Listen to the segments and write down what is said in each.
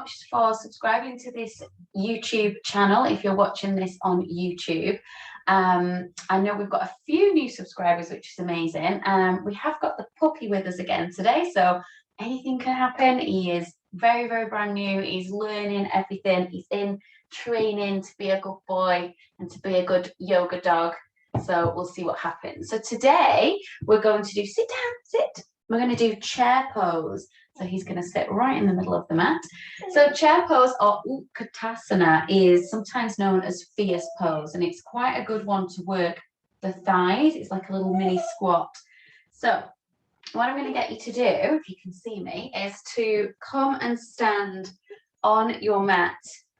much for subscribing to this YouTube channel if you're watching this on YouTube. I know we've got a few new subscribers, which is amazing. We have got the puppy with us again today, so anything can happen. He is very, very brand new. He's learning everything. He's in training to be a good boy and to be a good yoga dog. So we'll see what happens. So today we're going to do, sit down, sit. We're going to do chair pose. So he's going to sit right in the middle of the mat. So chair pose, or Utkatasana, is sometimes known as fierce pose, and it's quite a good one to work the thighs. It's like a little mini squat. So what I'm going to get you to do, if you can see me, is to come and stand on your mat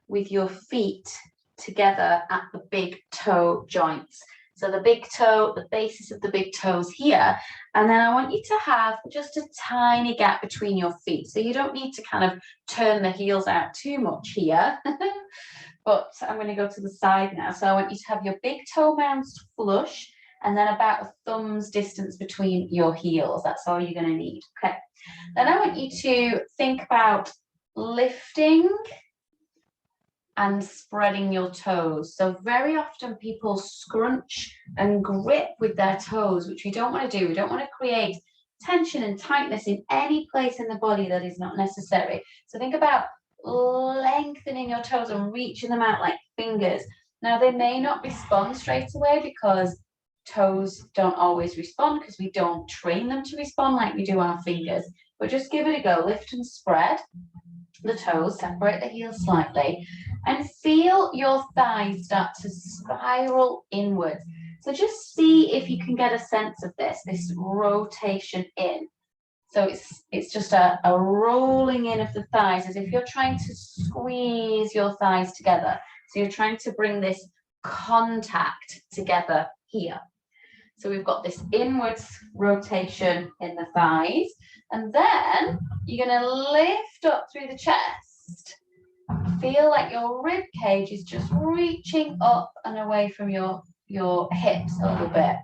with your feet together at the big toe joints. So the big toe, the basis of the big toes here. And then I want you to have just a tiny gap between your feet. So you don't need to kind of turn the heels out too much here. But I'm going to go to the side now. So I want you to have your big toe mounts flush and then about a thumb's distance between your heels. That's all you're going to need. Okay. Then I want you to think about lifting and spreading your toes. So very often people scrunch and grip with their toes, which we don't want to do. We don't want to create tension and tightness in any place in the body that is not necessary. So think about lengthening your toes and reaching them out like fingers. Now they may not respond straight away because toes don't always respond because we don't train them to respond like we do our fingers. But just give it a go. Lift and spread the toes, separate the heels slightly, and feel your thighs start to spiral inwards. So just see if you can get a sense of this rotation in. So it's just a rolling in of the thighs as if you're trying to squeeze your thighs together. So you're trying to bring this contact together here. So we've got this inwards rotation in the thighs, and then you're going to lift up through the chest. Feel like your rib cage is just reaching up and away from your hips a little bit.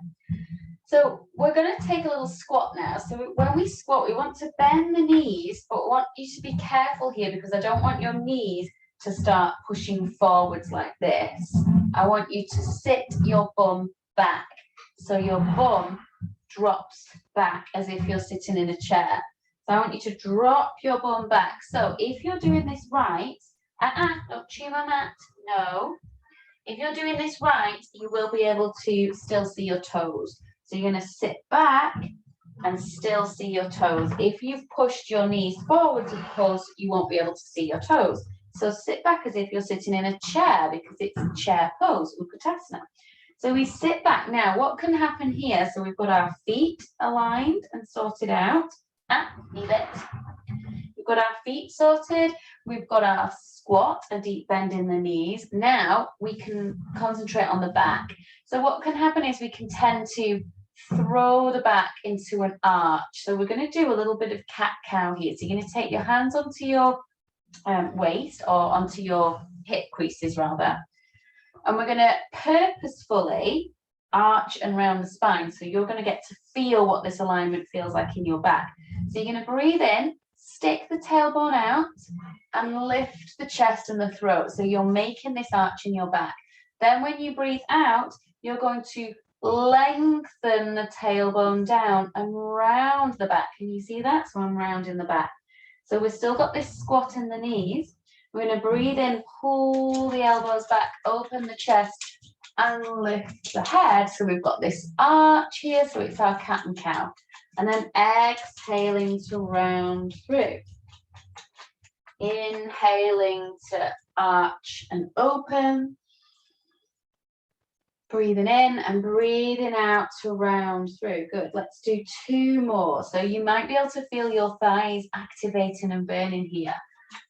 So we're going to take a little squat now. So when we squat, we want to bend the knees, but we want you to be careful here because I don't want your knees to start pushing forwards like this. I want you to sit your bum back. So your bum drops back as if you're sitting in a chair. So I want you to drop your bum back. So if you're doing this right, don't chew on that, no. If you're doing this right, you will be able to still see your toes. So you're going to sit back and still see your toes. If you've pushed your knees forwards, of course, you won't be able to see your toes. So sit back as if you're sitting in a chair because it's a chair pose, Utkatasana. So we sit back. Now, what can happen here? So we've got our feet aligned and sorted out. Leave it. We've got our feet sorted. We've got our squat, a deep bend in the knees. Now we can concentrate on the back. So what can happen is we can tend to throw the back into an arch. So we're going to do a little bit of cat-cow here. So you're going to take your hands onto your waist or onto your hip creases rather. And we're going to purposefully arch and round the spine. So you're going to get to feel what this alignment feels like in your back. So you're going to breathe in, stick the tailbone out, and lift the chest and the throat. So you're making this arch in your back. Then when you breathe out, you're going to lengthen the tailbone down and round the back. Can you see that? So I'm rounding the back. So we've still got this squat in the knees. We're going to breathe in, pull the elbows back, open the chest, and lift the head. So we've got this arch here, so it's our cat and cow. And then exhaling to round through. Inhaling to arch and open. Breathing in and breathing out to round through. Good. Let's do two more. So you might be able to feel your thighs activating and burning here.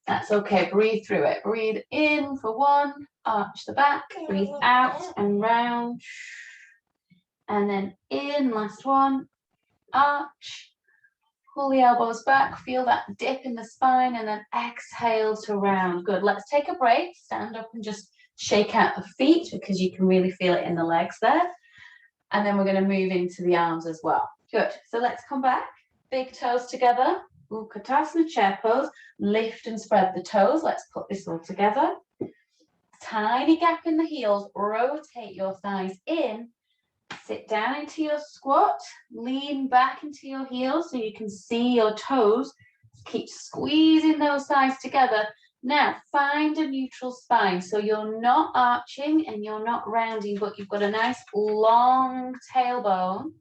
That's okay. Breathe through it. Breathe in for one. Arch the back. Breathe out and round. And then in, last one. Arch. Pull the elbows back. Feel that dip in the spine and then exhale to round. Good. Let's take a break. Stand up and just shake out the feet because you can really feel it in the legs there. And then we're going to move into the arms as well. Good. So let's come back. Big toes together. Utkatasana chair pose. Lift and spread the toes. Let's put this all together. Tiny gap in the heels. Rotate your thighs in. Sit down into your squat. Lean back into your heels so you can see your toes. Keep squeezing those thighs together. Now, find a neutral spine. So you're not arching and you're not rounding, but you've got a nice long tailbone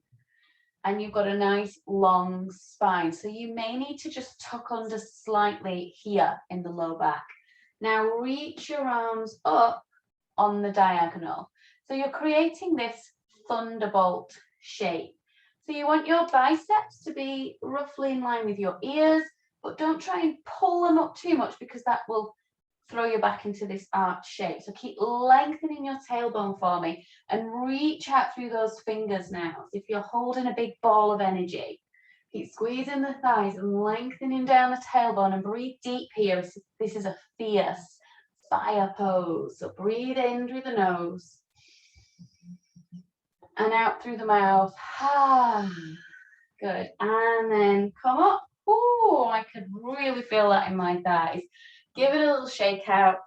and you've got a nice long spine. So you may need to just tuck under slightly here in the low back. Now, reach your arms up on the diagonal. So you're creating this thunderbolt shape. So you want your biceps to be roughly in line with your ears, but don't try and pull them up too much because that will throw you back into this arch shape. So keep lengthening your tailbone for me and reach out through those fingers now. As if you're holding a big ball of energy. Keep squeezing the thighs and lengthening down the tailbone and breathe deep here. This is a fierce fire pose. So breathe in through the nose and out through the mouth. Good. And then come up. Oh, I could really feel that in my thighs. Give it a little shake out.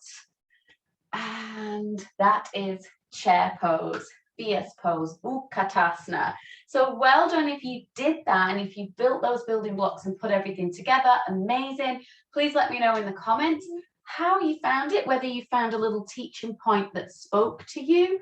And that is chair pose, fierce pose, Utkatasana. So well done if you did that and if you built those building blocks and put everything together. Amazing. Please let me know in the comments how you found it, whether you found a little teaching point that spoke to you.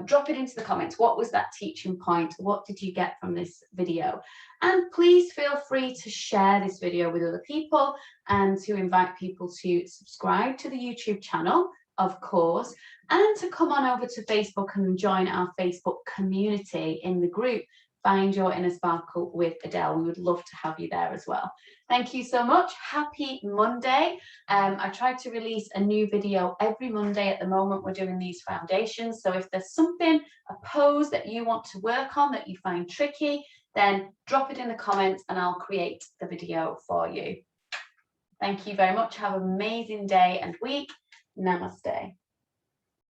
Drop it into the comments. What was that teaching point? What did you get from this video? And please feel free to share this video with other people and to invite people to subscribe to the YouTube channel, of course, and to come on over to Facebook and join our Facebook community in the group Find Your Inner Sparkle with Adele. We would love to have you there as well. Thank you so much. Happy Monday. I try to release a new video every Monday. At the moment, we're doing these foundations. So if there's something, a pose that you want to work on that you find tricky, then drop it in the comments and I'll create the video for you. Thank you very much. Have an amazing day and week. Namaste.